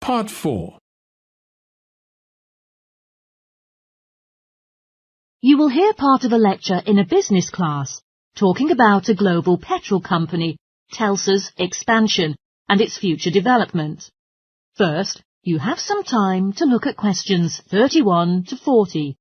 Part 4. You will hear part of a lecture in a business class talking about a global petrol company, Telsa's expansion and its future development. First, you have some time to look at questions 31 to 40.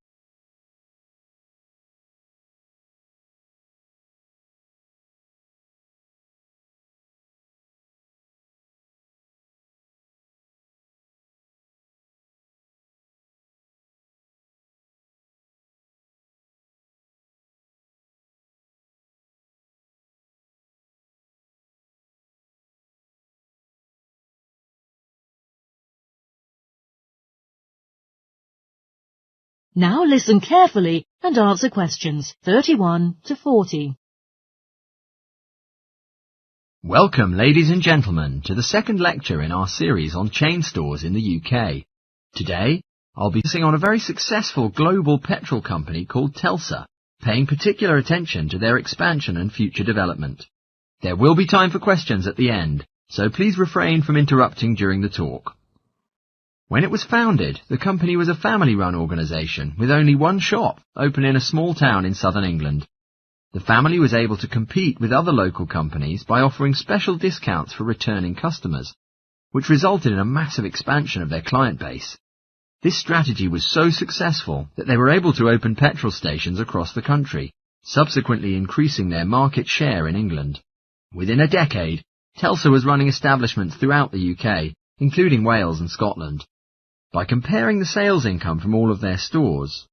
Now listen carefully and answer questions 31 to 40. Welcome, ladies and gentlemen, to the second lecture in our series on chain stores in the UK. Today, I'll be focusing on a very successful global petrol company called Telsa, paying particular attention to their expansion and future development. There will be time for questions at the end, so please refrain from interrupting during the talk. When it was founded, the company was a family-run organisation with only one shop open in a small town in southern England. The family was able to compete with other local companies by offering special discounts for returning customers, which resulted in a massive expansion of their client base. This strategy was so successful that they were able to open petrol stations across the country, subsequently increasing their market share in England. Within a decade, Telsa was running establishments throughout the UK, including Wales and Scotland. By comparing the sales income from all of their stores,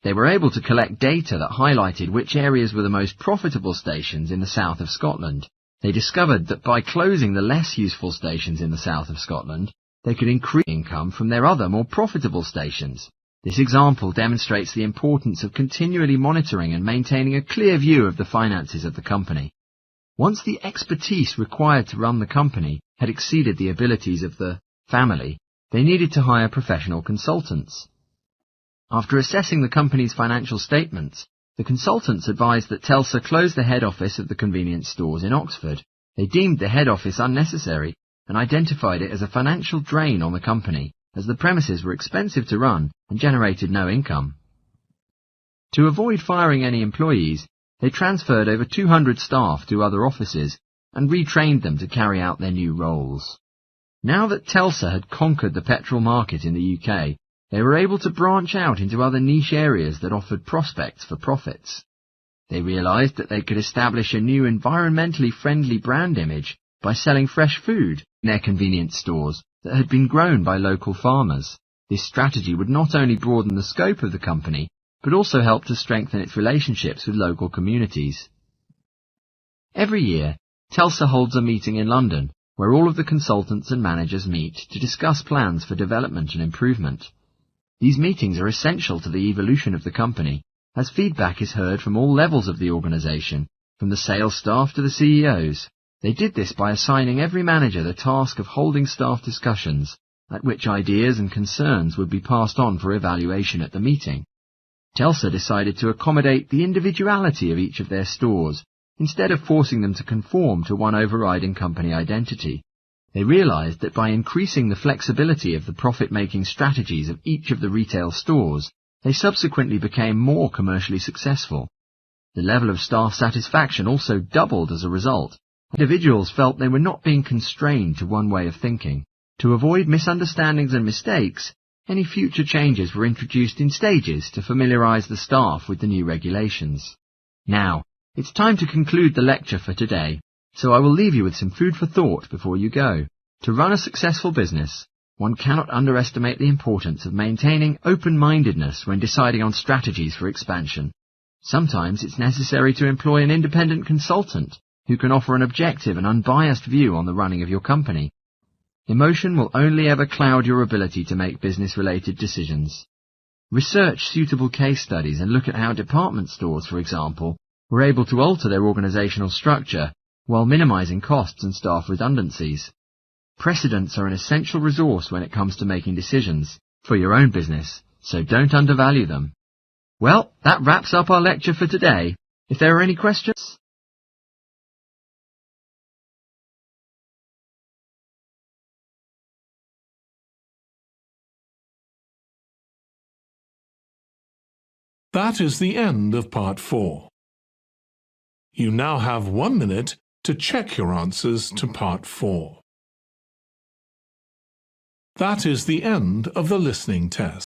they were able to collect data that highlighted which areas were the most profitable stations in the south of Scotland. They discovered that by closing the less useful stations in the south of Scotland, they could increase income from their other more profitable stations. This example demonstrates the importance of continually monitoring and maintaining a clear view of the finances of the company. Once the expertise required to run the company had exceeded the abilities of the family, they needed to hire professional consultants. After assessing the company's financial statements, the consultants advised that Telsa close the head office of the convenience stores in Oxford. They deemed the head office unnecessary and identified it as a financial drain on the company, as the premises were expensive to run and generated no income. To avoid firing any employees, they transferred over 200 staff to other offices and retrained them to carry out their new roles. Now that Telsa had conquered the petrol market in the UK, they were able to branch out into other niche areas that offered prospects for profits. They realised that they could establish a new environmentally friendly brand image by selling fresh food in their convenience stores that had been grown by local farmers. This strategy would not only broaden the scope of the company, but also help to strengthen its relationships with local communities. Every year, Telsa holds a meeting in London, where all of the consultants and managers meet to discuss plans for development and improvement. These meetings are essential to the evolution of the company, as feedback is heard from all levels of the organisation, from the sales staff to the CEOs. They did this by assigning every manager the task of holding staff discussions, at which ideas and concerns would be passed on for evaluation at the meeting. Telsa decided to accommodate the individuality of each of their stores, instead of forcing them to conform to one overriding company identity. They realised that by increasing the flexibility of the profit-making strategies of each of the retail stores, they subsequently became more commercially successful. The level of staff satisfaction also doubled as a result. Individuals felt they were not being constrained to one way of thinking. To avoid misunderstandings and mistakes, any future changes were introduced in stages to familiarise the staff with the new regulations. Now, it's time to conclude the lecture for today, so I will leave you with some food for thought before you go. To run a successful business, one cannot underestimate the importance of maintaining open-mindedness when deciding on strategies for expansion. Sometimes it's necessary to employ an independent consultant who can offer an objective and unbiased view on the running of your company. Emotion will only ever cloud your ability to make business-related decisions. Research suitable case studies and look at how department stores, for example, were able to alter their organisational structure while minimising costs and staff redundancies. Precedents are an essential resource when it comes to making decisions for your own business, so don't undervalue them. Well, that wraps up our lecture for today. If there are any questions, That is the end of part 4. You now have 1 minute to check your answers to part 4. That is the end of the listening test.